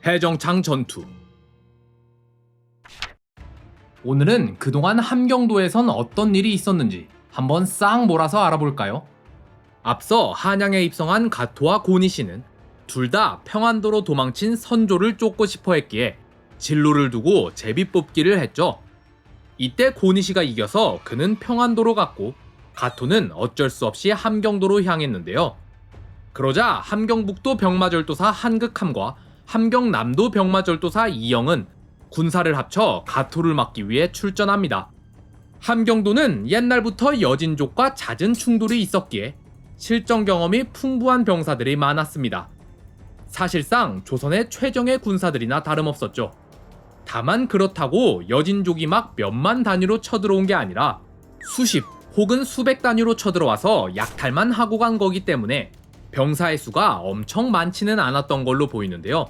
해정창 전투. 오늘은 그동안 함경도에선 어떤 일이 있었는지 한번 싹 몰아서 알아볼까요? 앞서 한양에 입성한 가토와 고니시는 둘 다 평안도로 도망친 선조를 쫓고 싶어 했기에 진로를 두고 제비 뽑기를 했죠. 이때 고니시가 이겨서 그는 평안도로 갔고 가토는 어쩔 수 없이 함경도로 향했는데요. 그러자 함경북도 병마절도사 한극함과 함경남도 병마절도사 이영은 군사를 합쳐 가토를 막기 위해 출전합니다. 함경도는 옛날부터 여진족과 잦은 충돌이 있었기에 실전 경험이 풍부한 병사들이 많았습니다. 사실상 조선의 최정예 군사들이나 다름없었죠. 다만 그렇다고 여진족이 막 몇만 단위로 쳐들어온 게 아니라 수십 혹은 수백 단위로 쳐들어와서 약탈만 하고 간 거기 때문에 병사의 수가 엄청 많지는 않았던 걸로 보이는데요.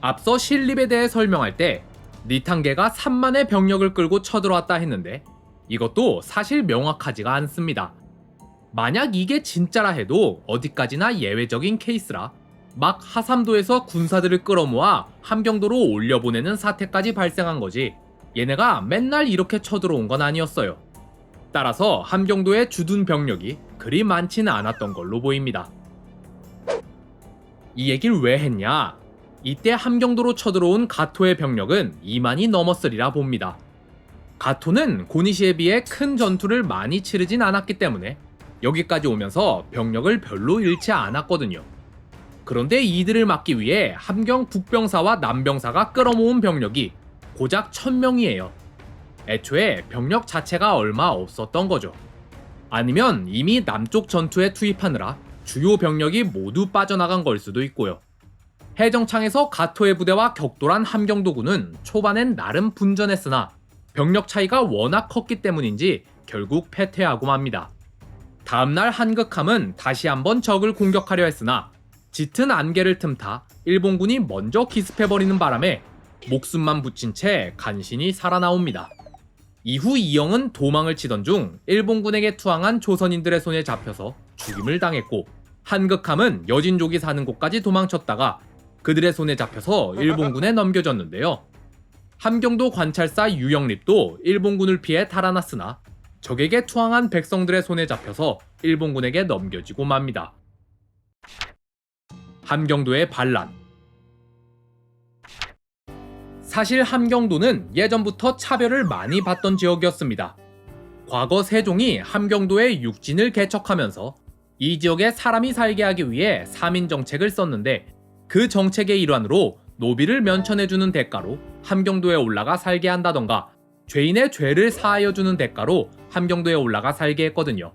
앞서 신립에 대해 설명할 때 니탄계가 3만의 병력을 끌고 쳐들어왔다 했는데 이것도 사실 명확하지가 않습니다. 만약 이게 진짜라 해도 어디까지나 예외적인 케이스라 막 하삼도에서 군사들을 끌어모아 함경도로 올려보내는 사태까지 발생한 거지 얘네가 맨날 이렇게 쳐들어온 건 아니었어요. 따라서 함경도의 주둔 병력이 그리 많지는 않았던 걸로 보입니다. 이 얘기를 왜 했냐? 이때 함경도로 쳐들어온 가토의 병력은 2만이 넘었으리라 봅니다. 가토는 고니시에 비해 큰 전투를 많이 치르진 않았기 때문에 여기까지 오면서 병력을 별로 잃지 않았거든요. 그런데 이들을 막기 위해 함경 북병사와 남병사가 끌어모은 병력이 고작 1000명이에요. 애초에 병력 자체가 얼마 없었던 거죠. 아니면 이미 남쪽 전투에 투입하느라 주요 병력이 모두 빠져나간 걸 수도 있고요. 해정창에서 가토의 부대와 격돌한 함경도군은 초반엔 나름 분전했으나 병력 차이가 워낙 컸기 때문인지 결국 패퇴하고 맙니다. 다음날 한극함은 다시 한번 적을 공격하려 했으나 짙은 안개를 틈타 일본군이 먼저 기습해버리는 바람에 목숨만 붙인 채 간신히 살아나옵니다. 이후 이영은 도망을 치던 중 일본군에게 투항한 조선인들의 손에 잡혀서 죽임을 당했고 한극함은 여진족이 사는 곳까지 도망쳤다가 그들의 손에 잡혀서 일본군에 넘겨졌는데요. 함경도 관찰사 유영립도 일본군을 피해 달아났으나 적에게 투항한 백성들의 손에 잡혀서 일본군에게 넘겨지고 맙니다. 함경도의 반란. 사실 함경도는 예전부터 차별을 많이 받던 지역이었습니다. 과거 세종이 함경도에 육진을 개척하면서 이 지역에 사람이 살게 하기 위해 사민 정책을 썼는데 그 정책의 일환으로 노비를 면천해주는 대가로 함경도에 올라가 살게 한다던가 죄인의 죄를 사하여주는 대가로 함경도에 올라가 살게 했거든요.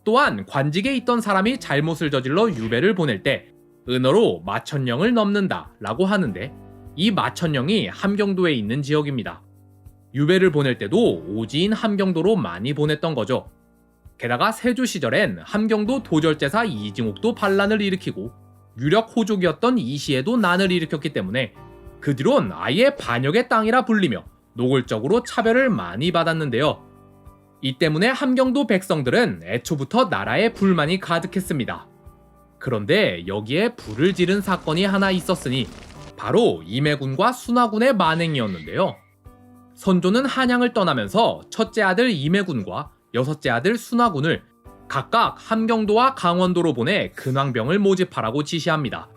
또한 관직에 있던 사람이 잘못을 저질러 유배를 보낼 때 은어로 마천령을 넘는다 라고 하는데 이 마천령이 함경도에 있는 지역입니다. 유배를 보낼 때도 오지인 함경도로 많이 보냈던 거죠. 게다가 세조 시절엔 함경도 도절제사 이징옥도 반란을 일으키고 유력 호족이었던 이시에도 난을 일으켰기 때문에 그 뒤론 아예 반역의 땅이라 불리며 노골적으로 차별을 많이 받았는데요. 이 때문에 함경도 백성들은 애초부터 나라에 불만이 가득했습니다. 그런데 여기에 불을 지른 사건이 하나 있었으니 바로 임해군과 순하군의 만행이었는데요. 선조는 한양을 떠나면서 첫째 아들 임해군과 여섯째 아들 순하군을 각각 함경도와 강원도로 보내 근왕병을 모집하라고 지시합니다.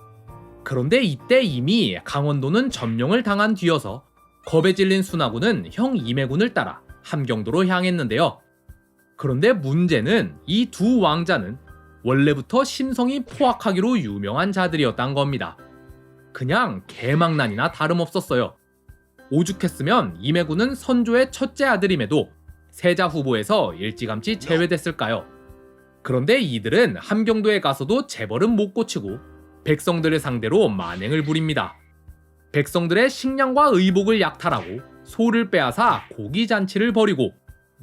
그런데 이때 이미 강원도는 점령을 당한 뒤여서 겁에 질린 순하군은 형 임해군을 따라 함경도로 향했는데요. 그런데 문제는 이 두 왕자는 원래부터 심성이 포악하기로 유명한 자들이었단 겁니다. 그냥 개망난이나 다름없었어요. 오죽했으면 임해군은 선조의 첫째 아들임에도 세자 후보에서 일찌감치 제외됐을까요? 그런데 이들은 함경도에 가서도 재벌은 못 고치고 백성들을 상대로 만행을 부립니다. 백성들의 식량과 의복을 약탈하고 소를 빼앗아 고기잔치를 벌이고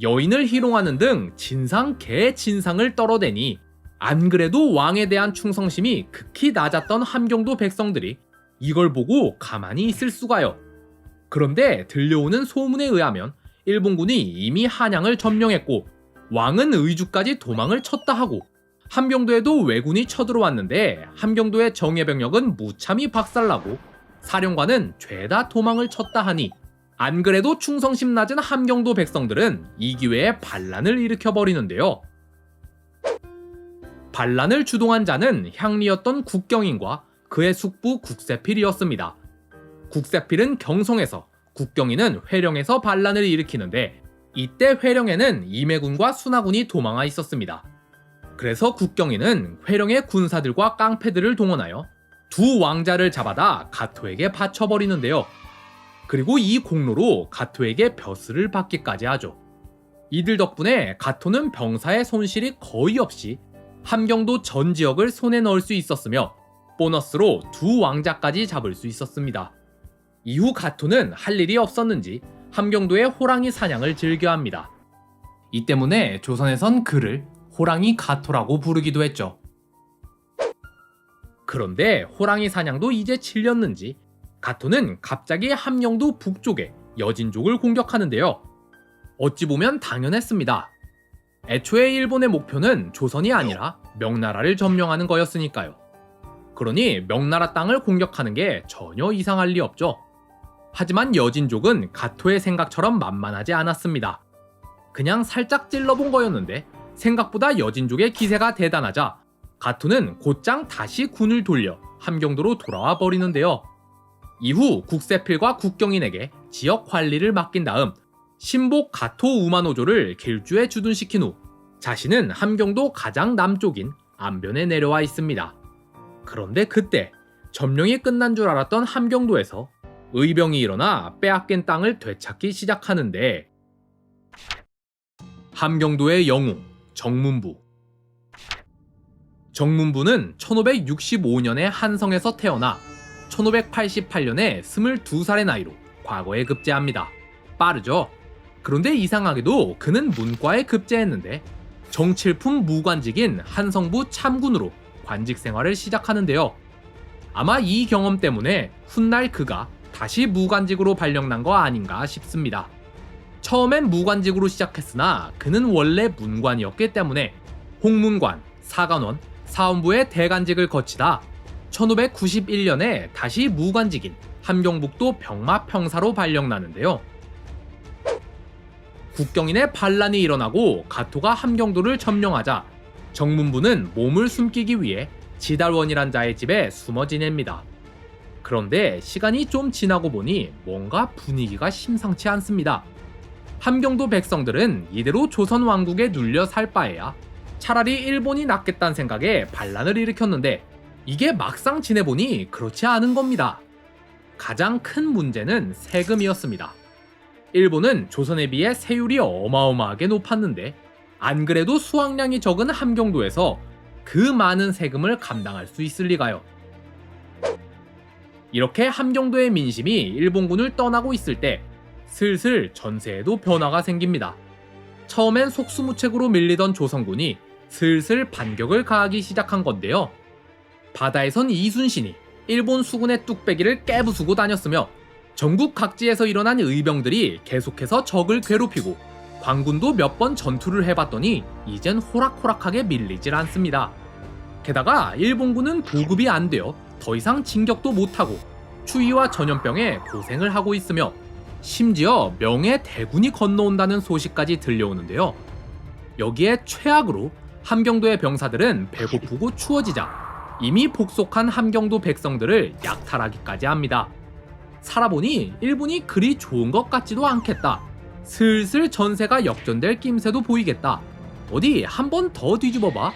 여인을 희롱하는 등 진상 개진상을 떨어대니 안 그래도 왕에 대한 충성심이 극히 낮았던 함경도 백성들이 이걸 보고 가만히 있을 수가요. 그런데 들려오는 소문에 의하면 일본군이 이미 한양을 점령했고 왕은 의주까지 도망을 쳤다 하고 함경도에도 왜군이 쳐들어왔는데 함경도의 정예병력은 무참히 박살나고 사령관은 죄다 도망을 쳤다 하니 안 그래도 충성심 낮은 함경도 백성들은 이 기회에 반란을 일으켜버리는데요. 반란을 주동한 자는 향리였던 국경인과 그의 숙부 국세필이었습니다. 국세필은 경성에서, 국경인은 회령에서 반란을 일으키는데 이때 회령에는 임해군과 순하군이 도망하 있었습니다. 그래서 국경인은 회령의 군사들과 깡패들을 동원하여 두 왕자를 잡아다 가토에게 바쳐버리는데요. 그리고 이 공로로 가토에게 벼슬을 받기까지 하죠. 이들 덕분에 가토는 병사의 손실이 거의 없이 함경도 전 지역을 손에 넣을 수 있었으며 보너스로 두 왕자까지 잡을 수 있었습니다. 이후 가토는 할 일이 없었는지 함경도의 호랑이 사냥을 즐겨합니다. 이 때문에 조선에선 그를 호랑이 가토라고 부르기도 했죠. 그런데 호랑이 사냥도 이제 질렸는지 가토는 갑자기 함경도 북쪽의 여진족을 공격하는데요. 어찌 보면 당연했습니다. 애초에 일본의 목표는 조선이 아니라 명나라를 점령하는 거였으니까요. 그러니 명나라 땅을 공격하는 게 전혀 이상할 리 없죠. 하지만 여진족은 가토의 생각처럼 만만하지 않았습니다. 그냥 살짝 찔러본 거였는데 생각보다 여진족의 기세가 대단하자 가토는 곧장 다시 군을 돌려 함경도로 돌아와 버리는데요. 이후 국세필과 국경인에게 지역 관리를 맡긴 다음 신복 가토 우마노조를 길주에 주둔시킨 후 자신은 함경도 가장 남쪽인 안변에 내려와 있습니다. 그런데 그때 점령이 끝난 줄 알았던 함경도에서 의병이 일어나 빼앗긴 땅을 되찾기 시작하는데 함경도의 영웅 정문부. 정문부는 1565년에 한성에서 태어나 1588년에 22살의 나이로 과거에 급제합니다. 빠르죠? 그런데 이상하게도 그는 문과에 급제했는데 정칠품 무관직인 한성부 참군으로 관직 생활을 시작하는데요. 아마 이 경험 때문에 훗날 그가 다시 무관직으로 발령난 거 아닌가 싶습니다. 처음엔 무관직으로 시작했으나 그는 원래 문관이었기 때문에 홍문관, 사관원, 사원부의 대관직을 거치다 1591년에 다시 무관직인 함경북도 병마평사로 발령나는데요. 국경인의 반란이 일어나고 가토가 함경도를 점령하자 정문부는 몸을 숨기기 위해 지달원이란 자의 집에 숨어 지냅니다. 그런데 시간이 좀 지나고 보니 뭔가 분위기가 심상치 않습니다. 함경도 백성들은 이대로 조선 왕국에 눌려 살 바에야 차라리 일본이 낫겠다는 생각에 반란을 일으켰는데 이게 막상 지내보니 그렇지 않은 겁니다. 가장 큰 문제는 세금이었습니다. 일본은 조선에 비해 세율이 어마어마하게 높았는데 안 그래도 수확량이 적은 함경도에서 그 많은 세금을 감당할 수 있을 리가요. 이렇게 함경도의 민심이 일본군을 떠나고 있을 때 슬슬 전세에도 변화가 생깁니다. 처음엔 속수무책으로 밀리던 조선군이 슬슬 반격을 가하기 시작한 건데요. 바다에선 이순신이 일본 수군의 뚝배기를 깨부수고 다녔으며 전국 각지에서 일어난 의병들이 계속해서 적을 괴롭히고 관군도 몇 번 전투를 해봤더니 이젠 호락호락하게 밀리질 않습니다. 게다가 일본군은 보급이 안 되어 더 이상 진격도 못하고 추위와 전염병에 고생을 하고 있으며 심지어 명예 대군이 건너온다는 소식까지 들려오는데요. 여기에 최악으로 함경도의 병사들은 배고프고 추워지자 이미 복속한 함경도 백성들을 약탈하기까지 합니다. 살아보니 일본이 그리 좋은 것 같지도 않겠다. 슬슬 전세가 역전될 낌새도 보이겠다. 어디 한번 더 뒤집어봐.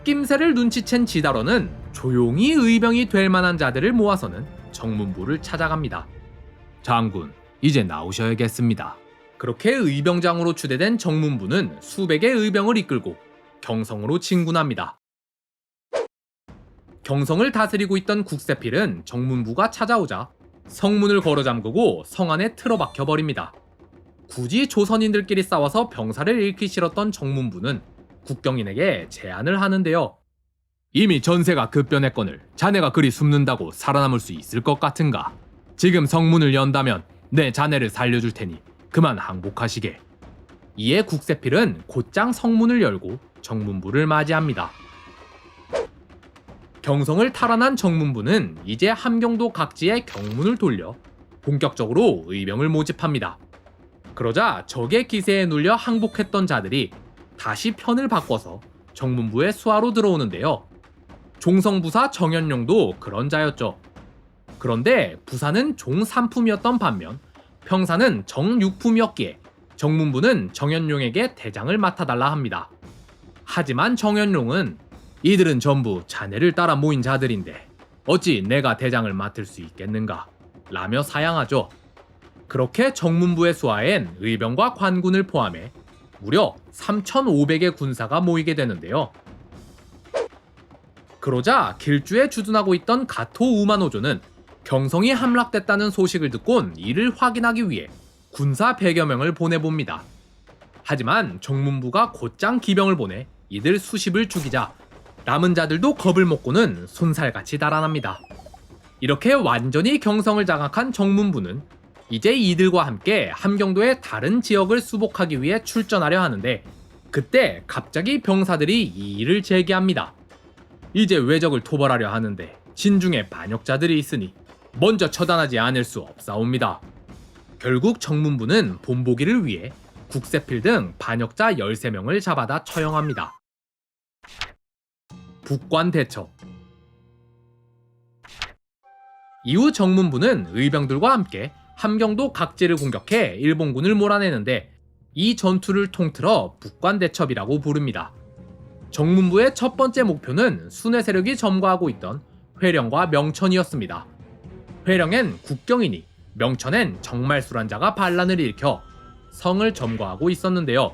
낌새를 눈치챈 지달원은 조용히 의병이 될 만한 자들을 모아서는 정문부를 찾아갑니다. 장군, 이제 나오셔야겠습니다. 그렇게 의병장으로 추대된 정문부는 수백의 의병을 이끌고 경성으로 진군합니다. 경성을 다스리고 있던 국세필은 정문부가 찾아오자 성문을 걸어 잠그고 성 안에 틀어박혀 버립니다. 굳이 조선인들끼리 싸워서 병사를 잃기 싫었던 정문부는 국경인에게 제안을 하는데요. 이미 전세가 급변했거늘 자네가 그리 숨는다고 살아남을 수 있을 것 같은가? 지금 성문을 연다면 내 자네를 살려줄 테니 그만 항복하시게. 이에 국세필은 곧장 성문을 열고 정문부를 맞이합니다. 경성을 탈환한 정문부는 이제 함경도 각지에 경문을 돌려 본격적으로 의병을 모집합니다. 그러자 적의 기세에 눌려 항복했던 자들이 다시 편을 바꿔서 정문부의 수하로 들어오는데요. 종성부사 정연용도 그런 자였죠. 그런데 부사는 종 3품이었던 반면 평사는 정 6품이었기에 정문부는 정연용에게 대장을 맡아달라 합니다. 하지만 정연용은 이들은 전부 자네를 따라 모인 자들인데 어찌 내가 대장을 맡을 수 있겠는가? 라며 사양하죠. 그렇게 정문부의 수하엔 의병과 관군을 포함해 무려 3,500의 군사가 모이게 되는데요. 그러자 길주에 주둔하고 있던 가토 우마노조는 경성이 함락됐다는 소식을 듣곤 이를 확인하기 위해 군사 100여 명을 보내봅니다. 하지만 정문부가 곧장 기병을 보내 이들 수십을 죽이자 남은 자들도 겁을 먹고는 손살같이 달아납니다. 이렇게 완전히 경성을 장악한 정문부는 이제 이들과 함께 함경도의 다른 지역을 수복하기 위해 출전하려 하는데 그때 갑자기 병사들이 이의를 제기합니다. 이제 왜적을 토벌하려 하는데 진중에 반역자들이 있으니 먼저 처단하지 않을 수 없사옵니다. 결국 정문부는 본보기를 위해 국세필 등 반역자 13명을 잡아다 처형합니다. 북관 대첩. 이후 정문부는 의병들과 함께 함경도 각지를 공격해 일본군을 몰아내는데 이 전투를 통틀어 북관 대첩이라고 부릅니다. 정문부의 첫 번째 목표는 순회 세력이 점거하고 있던 회령과 명천이었습니다. 회령엔 국경이니 명천엔 정말수란 자가 반란을 일으켜 성을 점거하고 있었는데요.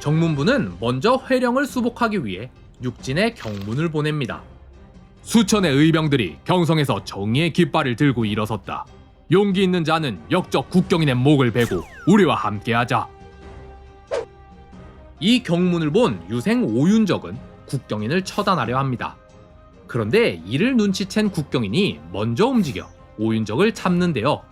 정문부는 먼저 회령을 수복하기 위해 육진에 경문을 보냅니다. 수천의 의병들이 경성에서 정의의 깃발을 들고 일어섰다. 용기 있는 자는 역적 국경인의 목을 베고 우리와 함께하자. 이 경문을 본 유생 오윤적은 국경인을 처단하려 합니다. 그런데 이를 눈치챈 국경인이 먼저 움직여 오윤적을 잡는데요.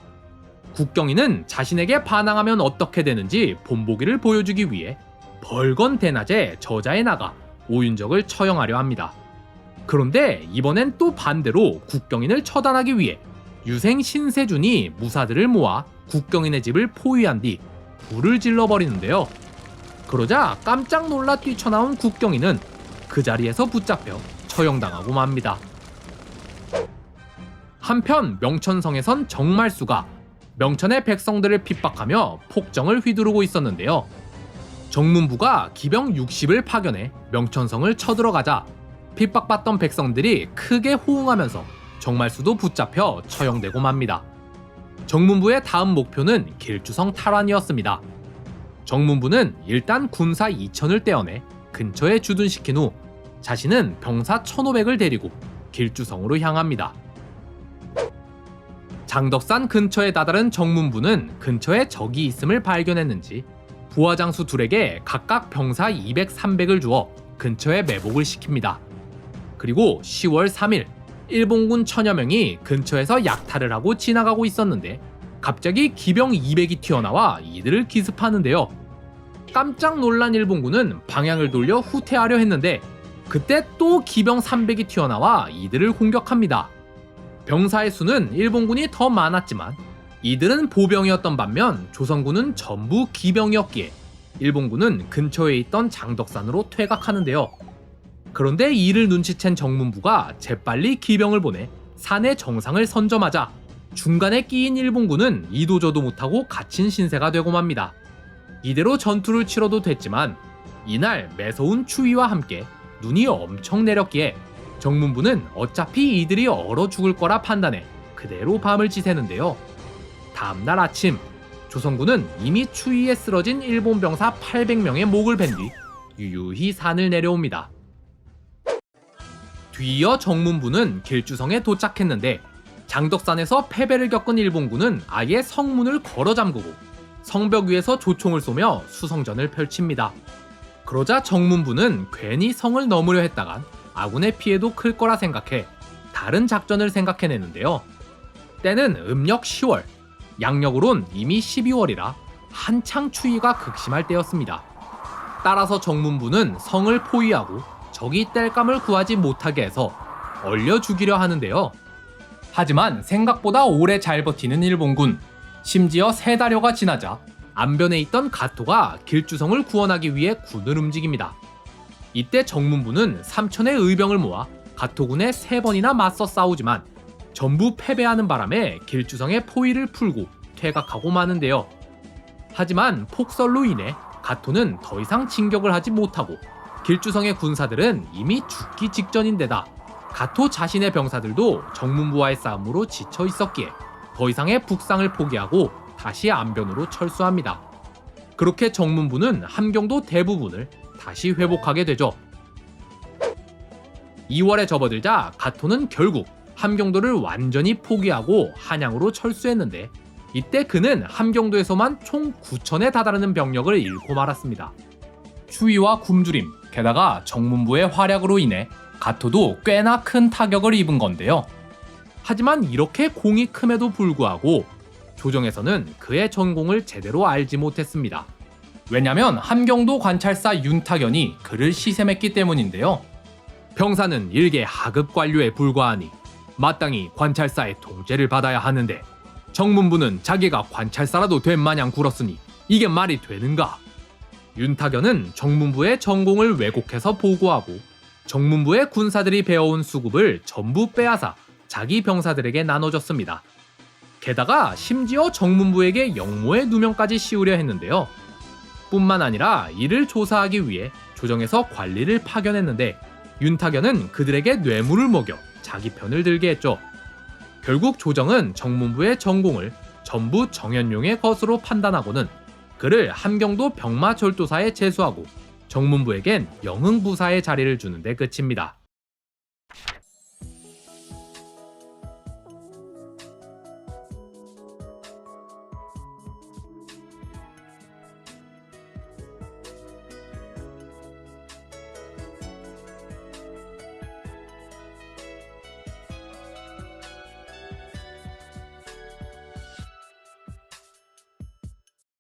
국경인은 자신에게 반항하면 어떻게 되는지 본보기를 보여주기 위해 벌건 대낮에 저자에 나가 오윤적을 처형하려 합니다. 그런데 이번엔 또 반대로 국경인을 처단하기 위해 유생 신세준이 무사들을 모아 국경인의 집을 포위한 뒤 불을 질러버리는데요. 그러자 깜짝 놀라 뛰쳐나온 국경인은 그 자리에서 붙잡혀 처형당하고 맙니다. 한편 명천성에선 정말수가 명천의 백성들을 핍박하며 폭정을 휘두르고 있었는데요. 정문부가 기병 60을 파견해 명천성을 쳐들어가자 핍박받던 백성들이 크게 호응하면서 정말수도 붙잡혀 처형되고 맙니다. 정문부의 다음 목표는 길주성 탈환이었습니다. 정문부는 일단 군사 2,000을 떼어내 근처에 주둔시킨 후 자신은 병사 1,500을 데리고 길주성으로 향합니다. 장덕산 근처에 다다른 정문부는 근처에 적이 있음을 발견했는지 부하장수 둘에게 각각 병사 200, 300을 주어 근처에 매복을 시킵니다. 그리고 10월 3일 일본군 1,000여 명이 근처에서 약탈을 하고 지나가고 있었는데 갑자기 기병 200이 튀어나와 이들을 기습하는데요. 깜짝 놀란 일본군은 방향을 돌려 후퇴하려 했는데 그때 또 기병 300이 튀어나와 이들을 공격합니다. 병사의 수는 일본군이 더 많았지만 이들은 보병이었던 반면 조선군은 전부 기병이었기에 일본군은 근처에 있던 장덕산으로 퇴각하는데요. 그런데 이를 눈치챈 정문부가 재빨리 기병을 보내 산의 정상을 선점하자 중간에 끼인 일본군은 이도저도 못하고 갇힌 신세가 되고 맙니다. 이대로 전투를 치러도 됐지만 이날 매서운 추위와 함께 눈이 엄청 내렸기에 정문부는 어차피 이들이 얼어 죽을 거라 판단해 그대로 밤을 지새는데요. 다음날 아침 조선군은 이미 추위에 쓰러진 일본 병사 800명의 목을 벤 뒤 유유히 산을 내려옵니다. 뒤이어 정문부는 길주성에 도착했는데 장덕산에서 패배를 겪은 일본군은 아예 성문을 걸어 잠그고 성벽 위에서 조총을 쏘며 수성전을 펼칩니다. 그러자 정문부는 괜히 성을 넘으려 했다간 아군의 피해도 클 거라 생각해 다른 작전을 생각해내는데요. 때는 음력 10월, 양력으론 이미 12월이라 한창 추위가 극심할 때였습니다. 따라서 정문부는 성을 포위하고 적이 땔감을 구하지 못하게 해서 얼려 죽이려 하는데요. 하지만 생각보다 오래 잘 버티는 일본군. 심지어 3달여가 지나자 안변에 있던 가토가 길주성을 구원하기 위해 군을 움직입니다. 이때 정문부는 3,000의 의병을 모아 가토군에 3번이나 맞서 싸우지만 전부 패배하는 바람에 길주성의 포위를 풀고 퇴각하고 마는데요. 하지만 폭설로 인해 가토는 더 이상 진격을 하지 못하고 길주성의 군사들은 이미 죽기 직전인데다 가토 자신의 병사들도 정문부와의 싸움으로 지쳐 있었기에 더 이상의 북상을 포기하고 다시 안변으로 철수합니다. 그렇게 정문부는 함경도 대부분을 다시 회복하게 되죠. 2월에 접어들자 가토는 결국 함경도를 완전히 포기하고 한양으로 철수했는데 이때 그는 함경도에서만 총 9,000에 다다르는 병력을 잃고 말았습니다. 추위와 굶주림, 게다가 정문부의 활약으로 인해 가토도 꽤나 큰 타격을 입은 건데요. 하지만 이렇게 공이 큼에도 불구하고 조정에서는 그의 전공을 제대로 알지 못했습니다. 왜냐면 함경도 관찰사 윤탁연이 그를 시샘했기 때문인데요. 병사는 일개 하급 관료에 불과하니 마땅히 관찰사의 통제를 받아야 하는데 정문부는 자기가 관찰사라도 된 마냥 굴었으니 이게 말이 되는가? 윤탁연은 정문부의 전공을 왜곡해서 보고하고 정문부의 군사들이 배워온 수급을 전부 빼앗아 자기 병사들에게 나눠줬습니다. 게다가 심지어 정문부에게 영모의 누명까지 씌우려 했는데요. 뿐만 아니라 이를 조사하기 위해 조정에서 관리를 파견했는데 윤탁연은 그들에게 뇌물을 먹여 자기 편을 들게 했죠. 결국 조정은 정문부의 전공을 전부 정현용의 것으로 판단하고는 그를 함경도 병마절도사에 제수하고 정문부에겐 영흥부사의 자리를 주는데 그칩니다.